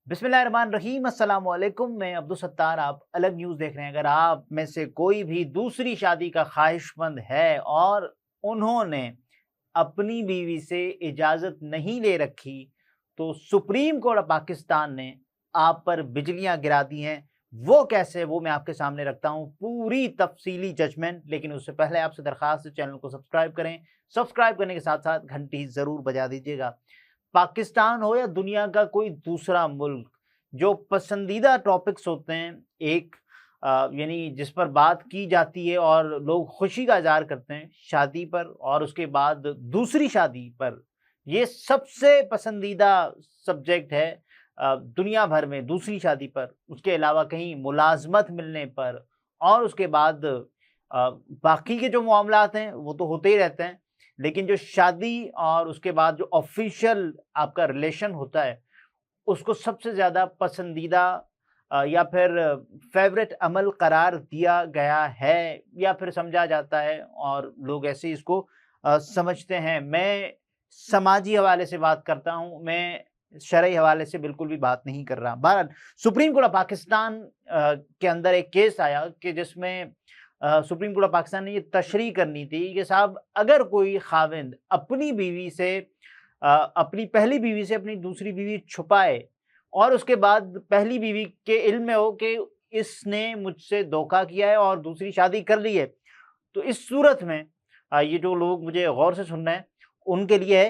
बिस्मिल्लाहिर्रहमानिर्रहीम अस्सलाम वालेकुम। मैं अब्दुल सत्तार, आप अलग न्यूज़ देख रहे हैं। अगर आप में से कोई भी दूसरी शादी का ख्वाहिशमंद है और उन्होंने अपनी बीवी से इजाज़त नहीं ले रखी, तो सुप्रीम कोर्ट ऑफ पाकिस्तान ने आप पर बिजलियां गिरा दी हैं। वो कैसे, वो मैं आपके सामने रखता हूं, पूरी तफसीली जजमेंट। लेकिन उससे पहले आपसे दरख्वास्त है, चैनल को सब्सक्राइब करें। सब्सक्राइब करने के साथ साथ घंटी ज़रूर बजा दीजिएगा। पाकिस्तान हो या दुनिया का कोई दूसरा मुल्क, जो पसंदीदा टॉपिक्स होते हैं एक यानी जिस पर बात की जाती है और लोग खुशी का इज़हार करते हैं, शादी पर और उसके बाद दूसरी शादी पर, ये सबसे पसंदीदा सब्जेक्ट है दुनिया भर में। दूसरी शादी पर, उसके अलावा कहीं मुलाज़मत मिलने पर और उसके बाद बाकी के जो मामलात हैं वो तो होते ही रहते हैं। लेकिन जो शादी और उसके बाद जो ऑफिशियल आपका रिलेशन होता है, उसको सबसे ज़्यादा पसंदीदा या फिर फेवरेट अमल करार दिया गया है या फिर समझा जाता है और लोग ऐसे ही इसको समझते हैं। मैं समाजी हवाले से बात करता हूँ, मैं शरई हवाले से बिल्कुल भी बात नहीं कर रहा। बहरहाल, सुप्रीम कोर्ट ऑफ पाकिस्तान के अंदर एक केस आया कि जिसमें सुप्रीम कोर्ट ऑफ पाकिस्तान ने ये तशरीह करनी थी कि साहब, अगर कोई खाविंद अपनी बीवी से अपनी पहली बीवी से अपनी दूसरी बीवी छुपाए और उसके बाद पहली बीवी के इल्म में हो कि इसने मुझसे धोखा किया है और दूसरी शादी कर ली है, तो इस सूरत में ये जो लोग मुझे गौर से सुन रहे हैं उनके लिए है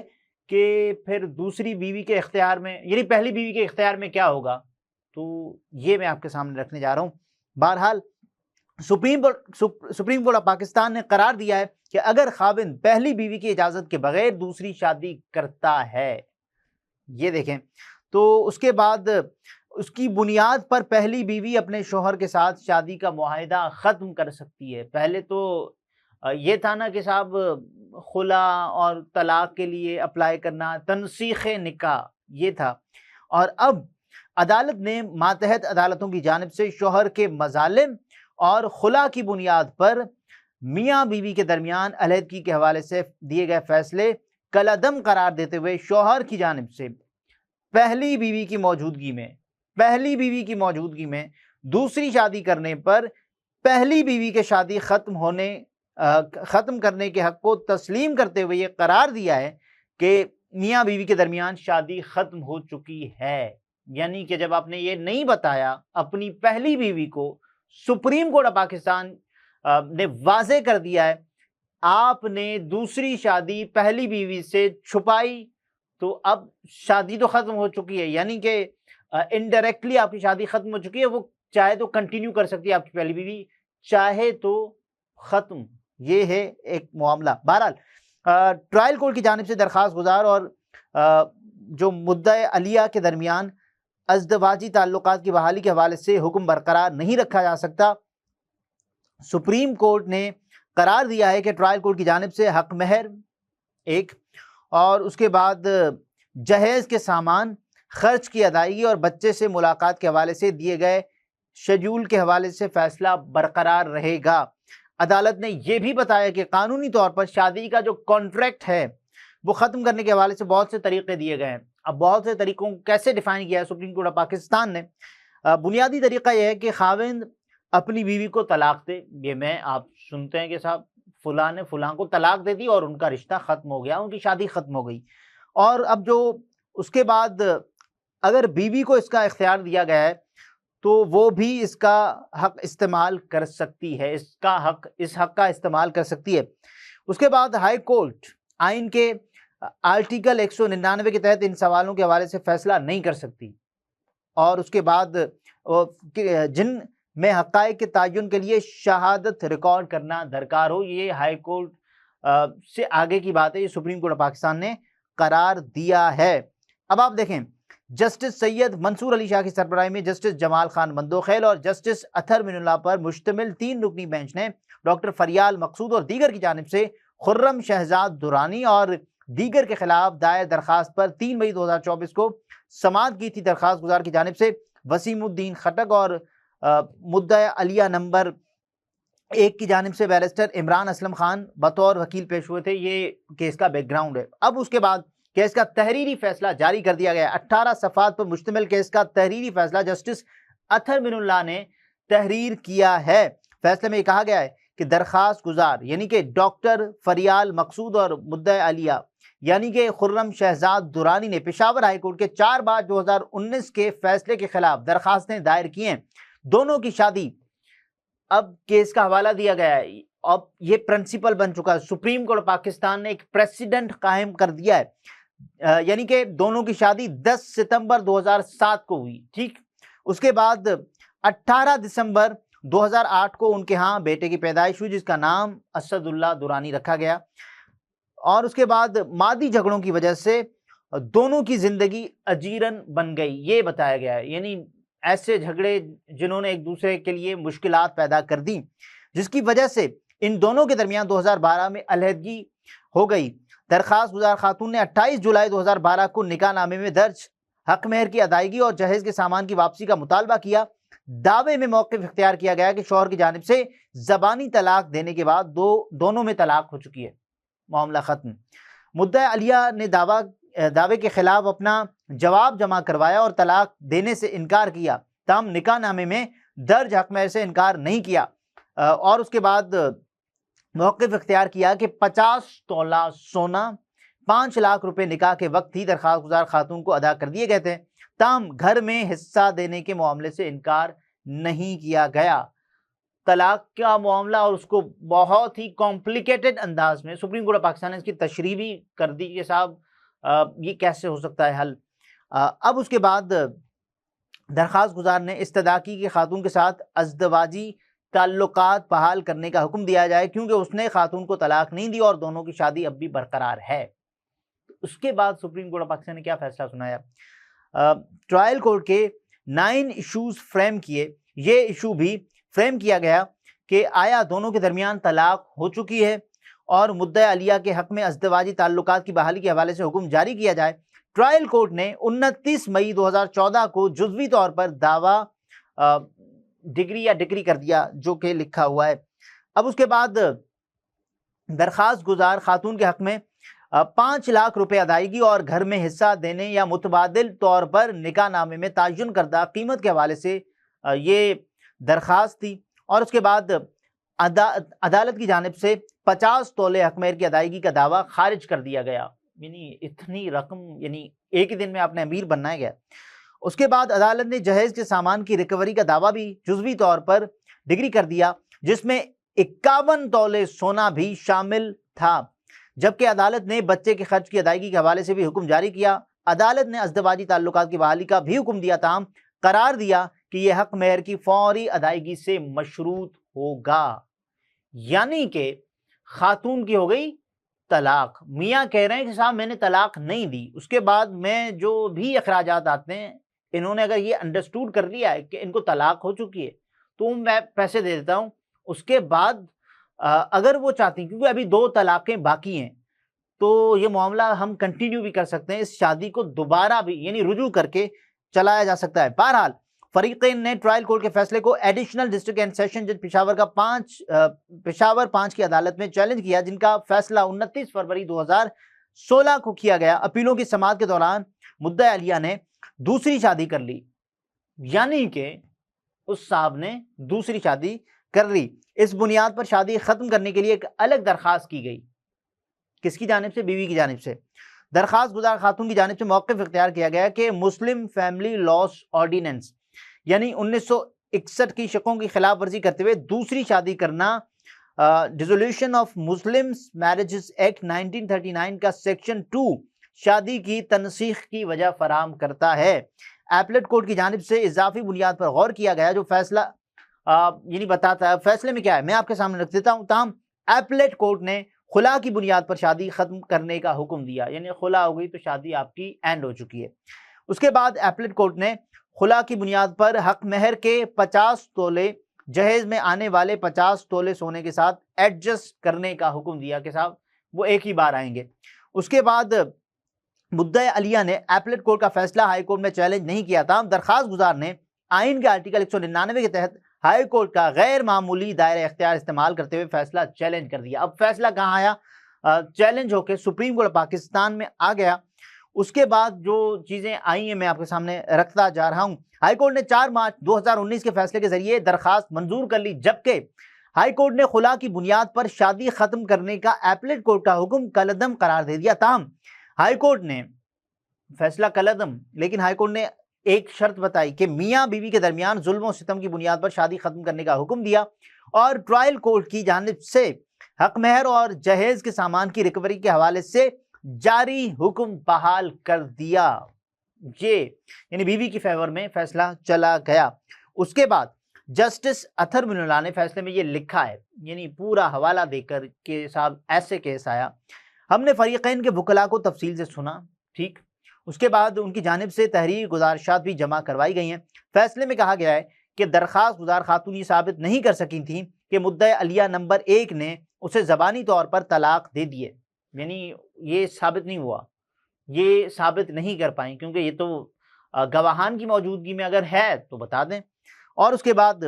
कि फिर दूसरी बीवी के इख्तियार में यानी पहली बीवी के इख्तियार में क्या होगा। तो ये मैं आपके सामने रखने जा रहा हूँ। बहरहाल, सुप्रीम कोर्ट ऑफ पाकिस्तान ने करार दिया है कि अगर खाविंद पहली बीवी की इजाज़त के बगैर दूसरी शादी करता है, ये देखें, तो उसके बाद उसकी बुनियाद पर पहली बीवी अपने शोहर के साथ शादी का मुआहिदा ख़त्म कर सकती है। पहले तो ये था ना कि साहब, खुला और तलाक के लिए अप्लाई करना, तनसीख़ निकाह, ये था। और अब अदालत ने मातहत अदालतों की जानिब से शोहर के मज़ालिम और खुला की बुनियाद पर मियाँ बीवी के दरमियान अलहदगी के हवाले से दिए गए फैसले कलअदम करार देते हुए शोहर की जानिब से पहली बीवी की मौजूदगी में दूसरी शादी करने पर पहली बीवी के शादी ख़त्म करने के हक़ को तस्लीम करते हुए ये करार दिया है कि मियाँ बीवी के दरमियान शादी ख़त्म हो चुकी है। यानी कि जब आपने ये नहीं बताया अपनी पहली बीवी को, सुप्रीम कोर्ट ऑफ पाकिस्तान ने वाज़े कर दिया है, आपने दूसरी शादी पहली बीवी से छुपाई तो अब शादी तो ख़त्म हो चुकी है। यानी कि इनडायरेक्टली आपकी शादी ख़त्म हो चुकी है। वो चाहे तो कंटिन्यू कर सकती है आपकी पहली बीवी, चाहे तो ख़त्म। ये है एक मामला। बहरहाल, ट्रायल कोर्ट की जानिब से दरख्वास्त गुजार और जो मुद्दा अलिया के दरमियान अज़दवाजी ताल्लुकात की बहाली के हवाले से हुक्म बरकरार नहीं रखा जा सकता। सुप्रीम कोर्ट ने करार दिया है कि ट्रायल कोर्ट की जानिब से हक महर एक, और उसके बाद जहेज़ के सामान, खर्च की अदायगी और बच्चे से मुलाकात के हवाले से दिए गए शेड्यूल के हवाले से फैसला बरकरार रहेगा। अदालत ने यह भी बताया कि कानूनी तौर पर शादी का जो कॉन्ट्रैक्ट है वो ख़त्म करने के हवाले से बहुत से तरीक़े दिए गए हैं। अब बहुत से तरीक़ों को कैसे डिफ़ाइन किया है सुप्रीम कोर्ट ऑफ पाकिस्तान ने? बुनियादी तरीक़ा यह है कि खाविंद अपनी बीवी को तलाक दे। ये मैं आप सुनते हैं कि साहब, फ़लाँ ने फ़लाँ को तलाक दे दी और उनका रिश्ता ख़त्म हो गया, उनकी शादी ख़त्म हो गई। और अब जो उसके बाद अगर बीवी को इसका इख्तियार दिया गया है तो वो भी इसका हक इस्तेमाल कर सकती है, इस हक का इस्तेमाल कर सकती है। उसके बाद हाई कोर्ट आइन के आर्टिकल 199 के तहत इन सवालों के हवाले से फैसला नहीं कर सकती। और उसके बाद जिन में हक़ाइक़ के तयन के लिए शहादत रिकॉर्ड करना दरकार हो, ये हाई कोर्ट से आगे की बात है। ये सुप्रीम कोर्ट ऑफ पाकिस्तान ने करार दिया है। अब आप देखें, जस्टिस सैयद मंसूर अली शाह की सरबराही में जस्टिस जमाल खान मंदोखेल और जस्टिस अथर मिनुल्लाह पर मुश्तमिल 3 रुकनी बेंच ने डॉक्टर फरियाल मकसूद और दीगर की जानिब से खुर्रम शहजाद दुरानी और दीगर के खिलाफ दायर दरखास्त पर 3 मई 2024 को समाअत की थी। दरखास्त गुजार की जानिब से वसीमुद्दीन खटक और मुद्दा अलिया नंबर 1 की जानिब से बैरिस्टर इमरान असलम खान बतौर वकील पेश हुए थे। ये केस का बैकग्राउंड है। अब उसके बाद केस का तहरीरी फैसला जारी कर दिया गया। 18 सफ़ात पर मुश्तमिल केस का तहरीरी फैसला जस्टिस अतहर मिनुल्लाह ने तहरीर किया है। फैसले में कहा गया है कि दरखास्त गुजार यानी कि डॉक्टर फरियाल मकसूद और मुद्दा आलिया यानी कि खुर्रम शहजाद दुरानी ने पेशावर हाईकोर्ट के 4/5/2019 के फैसले के खिलाफ दरखास्तें दायर की हैं। दोनों की शादी, अब केस का हवाला दिया गया है, अब ये प्रिंसिपल बन चुका है। सुप्रीम कोर्ट पाकिस्तान ने एक प्रेसिडेंट कायम कर दिया है, यानी कि दोनों की शादी 10 सितंबर 2007 को हुई। ठीक, उसके बाद 18 दिसंबर 2008 को उनके यहाँ बेटे की पैदाइश हुई जिसका नाम असदुल्ला दुरानी रखा गया। और उसके बाद मादी झगड़ों की वजह से दोनों की जिंदगी अजीरन बन गई, ये बताया गया है। यानी ऐसे झगड़े जिन्होंने एक दूसरे के लिए मुश्किलात पैदा कर दी, जिसकी वजह से इन दोनों के दरमियान 2012 में अलहदगी हो गई। दरखास्त गुजार खातून ने 28 जुलाई 2012 को निकाहनामे में दर्ज हक महर की अदायगी और जहेज के सामान की वापसी का मुतालबा किया। दावे में मौक़िफ़ इख्तियार किया गया कि शौहर की जानिब से ज़बानी तलाक देने के बाद दोनों में तलाक हो चुकी है, मामला ख़त्म। मुद्दा अलिया ने दावे के खिलाफ अपना जवाब जमा करवाया और तलाक देने से इनकार किया, ताहम निकाहनामे में दर्ज हक महर से इनकार नहीं किया। और उसके बाद मौक़िफ़ इख्तियार किया कि 50 तोला सोना 5 लाख रुपए निकाह के वक्त ही दरखास्त गुजार खातून को अदा कर दिए गए थे, ताहम घर में हिस्सा देने के मामले से इनकार नहीं किया गया। तलाक का मामला और उसको बहुत ही कॉम्प्लिकेटेड अंदाज में सुप्रीम कोर्ट ऑफ पाकिस्तान ने इसकी तशरीह भी कर दी कि साहब ये कैसे हो सकता है हल। अब उसके बाद दरखास्त गुजार ने इस्तदाकी के खातून के साथ अज़दवाजी ताल्लुकात बहाल करने का हुक्म दिया जाए क्योंकि उसने खातून को तलाक नहीं दी और दोनों की शादी अब भी बरकरार है। उसके बाद सुप्रीम कोर्ट ऑफ पाकिस्तान ने क्या फैसला सुनाया? ट्रायल कोर्ट के 9 इशूज़ फ्रेम किए। ये इशू भी फ्रेम किया गया कि आया दोनों के दरमियान तलाक हो चुकी है और मुद्दा अलिया के हक में अज़दवाजी ताल्लुकात की बहाली के हवाले से हुक्म जारी किया जाए। ट्रायल कोर्ट ने 29 मई 2014 को जुज़वी तौर पर दावा डिग्री कर दिया, जो कि लिखा हुआ है। अब उसके बाद दरखास्त गुजार खातून के हक में 5 लाख रुपए अदायगी और घर में हिस्सा देने या मुतबादिल तौर पर निकाहनामे में तयन करदा कीमत के हवाले से ये दरखास्त थी। और उसके बाद अदालत की जानिब से 50 तोले हक महर की अदायगी का दावा खारिज कर दिया गया। यानी इतनी रकम, यानी एक ही दिन में आपने अमीर बनना है क्या? उसके बाद अदालत ने जहेज के सामान की रिकवरी का दावा भी जुज़वी तौर पर डिग्री कर दिया, जिसमें 51 तोले सोना भी शामिल था। जबकि अदालत ने बच्चे के खर्च की अदायगी के हवाले से भी हुक्म जारी किया। अदालत ने अज़दवाजी ताल्लुकात की बहाली का भी हुक्म दिया, ताहम करार दिया कि यह हक महर की फौरी अदायगी से मशरूत होगा। यानी कि खातून की हो गई तलाक, मियाँ कह रहे हैं कि साहब मैंने तलाक नहीं दी, उसके बाद मैं जो भी अखराजात आते हैं, इन्होंने अगर ये अंडरस्टूड कर लिया है कि इनको तलाक हो चुकी है तो मैं पैसे दे देता हूँ। उसके बाद अगर वो चाहती हैं, क्योंकि अभी 2 तलाक़ें बाकी हैं, तो ये मामला हम कंटिन्यू भी कर सकते हैं, इस शादी को दोबारा भी यानी रुजू करके चलाया जा सकता है। बहरहाल फरीक़ैन ने ट्रायल कोर्ट के फैसले को एडिशनल डिस्ट्रिक्ट एंड सेशन जज पेशावर 5 की अदालत में चैलेंज किया, जिनका फैसला 29 फरवरी 2016 को किया गया। अपीलों की समाअत के दौरान मुद्दा अलिया ने दूसरी शादी कर ली, यानी कि उस साहब ने दूसरी शादी कर ली। इस बुनियाद पर शादी खत्म करने के लिए एक अलग दरखास्त की गई। किसकी जानिब से? बीवी की जानिब से। दरखास्त गुजार खातून की जानिब से मौक़िफ़ इख्तियार किया गया कि मुस्लिम फैमिली लॉस ऑर्डिनेंस यानी 1961 की शकों की खिलाफ वर्जी करते हुए दूसरी शादी करना dissolution of Muslims marriages act 1939 का सेक्शन 2 शादी की तनसीख की वजह फराहम करता है। एपलेट कोर्ट की जानिब से इजाफी बुनियाद पर गौर किया गया, जो फैसला यानी बताता है फैसले में क्या है मैं आपके सामने रख देता हूँ। ताहम एपलेट कोर्ट ने खुला की बुनियाद पर शादी खत्म करने का हुक्म दिया, यानी खुला हो गई तो शादी आपकी एंड हो चुकी है। उसके बाद एपलेट कोर्ट ने खुला की बुनियाद पर हक महर के 50 तोले जहेज में आने वाले 50 तोले सोने के साथ एडजस्ट करने का हुक्म दिया कि साहब वो एक ही बार आएंगे। उसके बाद मुद्दा अलिया ने एपलेट कोर्ट का फैसला हाई कोर्ट में चैलेंज नहीं किया था। दरखास्त गुजार ने आइन के आर्टिकल 199 के तहत हाई कोर्ट का गैर मामूली दायरा इख्तियार इस्तेमाल करते हुए फैसला चैलेंज कर दिया। अब फैसला कहाँ आया? चैलेंज होकर सुप्रीम कोर्ट पाकिस्तान में आ गया। उसके बाद जो चीजें आई हैं मैं आपके सामने रखता जा रहा हूं। हाईकोर्ट ने 4 मार्च 2019 के फैसले के जरिए दरखास्त मंजूर कर ली, जबकि हाईकोर्ट ने खुला की बुनियाद पर शादी खत्म करने का एपलेट कोर्ट का हुक्म कलअदम करार दे दिया। ताहम हाईकोर्ट ने फैसला कलअदम, लेकिन हाईकोर्ट ने एक शर्त बताई कि मियां बीवी के दरमियान जुल्म और सितम की बुनियाद पर शादी खत्म करने का हुक्म दिया और ट्रायल कोर्ट की जानिब से हक महर और जहेज के सामान की रिकवरी के हवाले से जारी हुक्म बहाल कर दिया। ये यानी बीवी की फेवर में फैसला चला गया। उसके बाद जस्टिस अथर मिनुल्लाह ने फैसले में ये लिखा है, यानी पूरा हवाला देकर के साहब ऐसे केस आया, हमने फरीकैन के वकला को तफसील से सुना, ठीक, उसके बाद उनकी जानिब से तहरीर गुजारिशात भी जमा करवाई गई हैं। फैसले में कहा गया है कि दरखास्त गुजार खातून ये साबित नहीं कर सकी थी कि मुद्दा अलिया नंबर 1 ने उसे ज़बानी तौर पर तलाक दे दिए, यानी ये साबित नहीं हुआ, ये साबित नहीं कर पाई, क्योंकि ये तो गवाहान की मौजूदगी में अगर है तो बता दें। और उसके बाद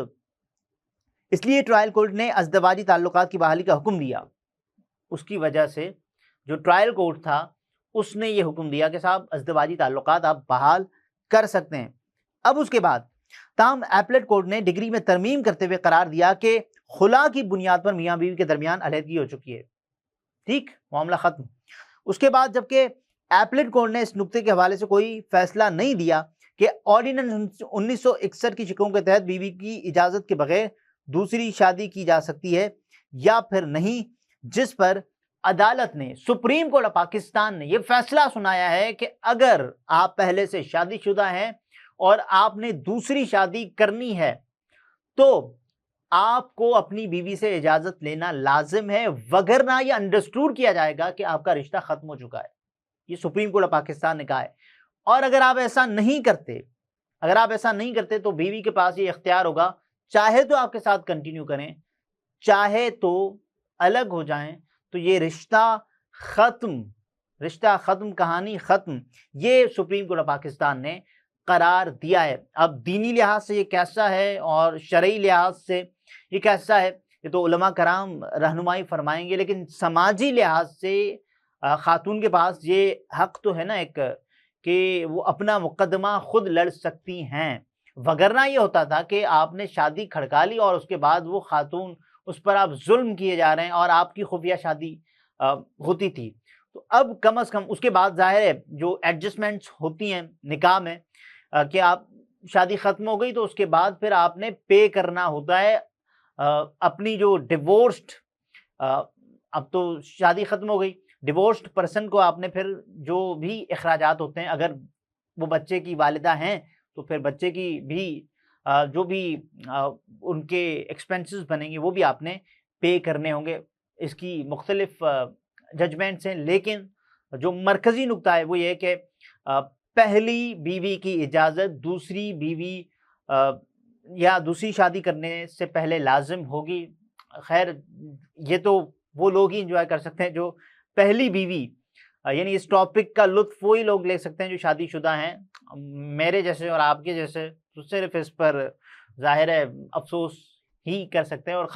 इसलिए ट्रायल कोर्ट ने अज़दवाजी ताल्लुकात की बहाली का हुक्म दिया। उसकी वजह से जो ट्रायल कोर्ट था उसने ये हुक्म दिया कि साहब अज़दवाजी ताल्लुकात आप बहाल कर सकते हैं। अब उसके बाद ताहम एपलेट कोर्ट ने डिग्री में तरमीम करते हुए करार दिया कि खुला की बुनियाद पर मियाँ बीवी के दरमियान अलहदगी हो चुकी है, ठीक, मामला खत्म। उसके बाद जबकि एपलेट कोर्ट ने इस नुक्ते के हवाले से कोई फैसला नहीं दिया कि ऑर्डिनेंस 1961 की शिकों के तहत बीवी की इजाजत के बगैर दूसरी शादी की जा सकती है या फिर नहीं, जिस पर अदालत ने, सुप्रीम कोर्ट ऑफ पाकिस्तान ने यह फैसला सुनाया है कि अगर आप पहले से शादीशुदा हैं और आपने दूसरी शादी करनी है तो आपको अपनी बीवी से इजाजत लेना लाजिम है, वगरना यह अंडरस्टूड किया जाएगा कि आपका रिश्ता खत्म हो चुका है। ये सुप्रीम कोर्ट ऑफ पाकिस्तान ने कहा है। और अगर आप ऐसा नहीं करते तो बीवी के पास ये इख्तियार होगा, चाहे तो आपके साथ कंटिन्यू करें, चाहे तो अलग हो जाएं, तो ये रिश्ता खत्म, कहानी खत्म। ये सुप्रीम कोर्ट ऑफ पाकिस्तान ने करार दिया है। अब दीनी लिहाज से ये कैसा है और शरई लिहाज से ये कैसा है, ये तो उलमा कराम रहनुमाई फरमाएंगे, लेकिन समाजी लिहाज से खातून के पास ये हक तो है ना एक, कि वो अपना मुकदमा खुद लड़ सकती हैं, वगरना ये होता था कि आपने शादी खड़का ली और उसके बाद वो खातून, उस पर आप जुल्म किए जा रहे हैं और आपकी खुफिया शादी होती थी। तो अब कम से कम उसके बाद जाहिर है जो एडजस्टमेंट्स होती हैं निकाह में, कि आप शादी खत्म हो गई तो उसके बाद फिर आपने पे करना होता है अपनी जो डिवोर्स्ड, अब तो शादी खत्म हो गई, डिवोर्स्ड पर्सन को आपने फिर जो भी अखराजात होते हैं, अगर वो बच्चे की वालिदा हैं तो फिर बच्चे की भी जो भी उनके एक्सपेंसेस बनेंगे वो भी आपने पे करने होंगे। इसकी मुख्तलिफ जजमेंट्स हैं, लेकिन जो मरकज़ी नुक्ता है वो ये है कि पहली बीवी की इजाज़त दूसरी बीवी या दूसरी शादी करने से पहले लाजिम होगी। खैर ये तो वो लोग ही इंजॉय कर सकते हैं जो पहली बीवी, यानी इस टॉपिक का लुत्फ वही लोग ले सकते हैं जो शादीशुदा हैं, मेरे जैसे और आपके जैसे तो सिर्फ इस पर जाहिर है अफसोस ही कर सकते हैं और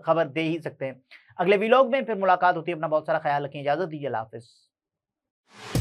खबर दे ही सकते हैं। अगले व्लॉग में फिर मुलाकात होती है। अपना बहुत सारा ख्याल रखें, इजाज़त दीजिए, अल्लाह हाफ़िज़।